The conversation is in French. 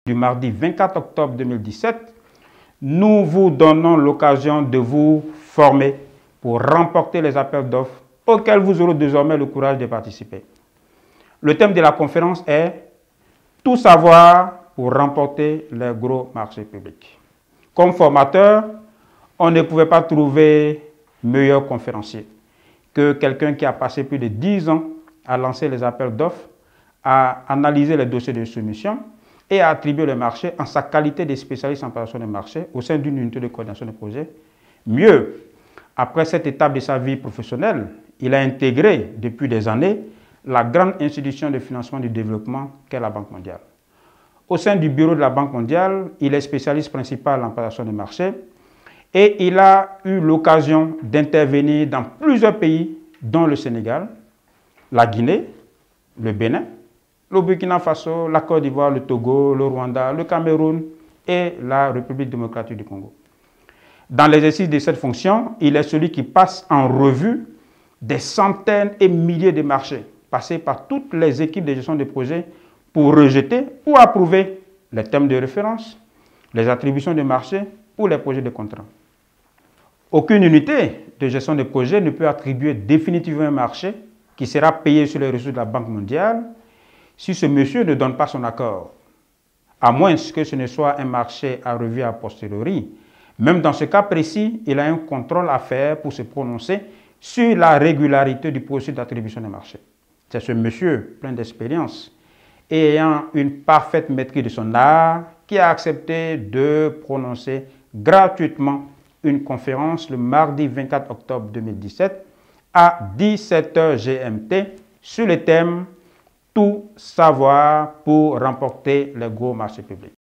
du mardi 24 octobre 2017, nous vous donnons l'occasion de vous former pour remporter les appels d'offres auxquels vous aurez désormais le courage de participer. Le thème de la conférence est « Tout savoir pour remporter les gros marchés publics ». Comme formateur, on ne pouvait pas trouver meilleur conférencier que quelqu'un qui a passé plus de 10 ans à lancer les appels d'offres, à analyser les dossiers de soumission et à attribuer le marché en sa qualité de spécialiste en préparation des marchés au sein d'une unité de coordination de projet. Mieux, après cette étape de sa vie professionnelle, il a intégré depuis des années la grande institution de financement du développement qu'est la Banque mondiale. Au sein du bureau de la Banque mondiale, il est spécialiste principal en préparation des marchés et il a eu l'occasion d'intervenir dans plusieurs pays, dont le Sénégal, la Guinée, le Bénin, le Burkina Faso, la Côte d'Ivoire, le Togo, le Rwanda, le Cameroun et la République démocratique du Congo. Dans l'exercice de cette fonction, il est celui qui passe en revue des centaines et milliers de marchés, passés par toutes les équipes de gestion de projet pour rejeter ou approuver les thèmes de référence, les attributions de marché ou les projets de contrat. Aucune unité de gestion de projet ne peut attribuer définitivement un marché qui sera payé sur les ressources de la Banque mondiale si ce monsieur ne donne pas son accord, à moins que ce ne soit un marché à revue a posteriori. Même dans ce cas précis, il a un contrôle à faire pour se prononcer sur la régularité du processus d'attribution des marchés. C'est ce monsieur plein d'expérience et ayant une parfaite maîtrise de son art qui a accepté de prononcer gratuitement une conférence le mardi 24 octobre 2017 à 17h GMT sur le thème « Tout savoir pour remporter les gros marchés publics ».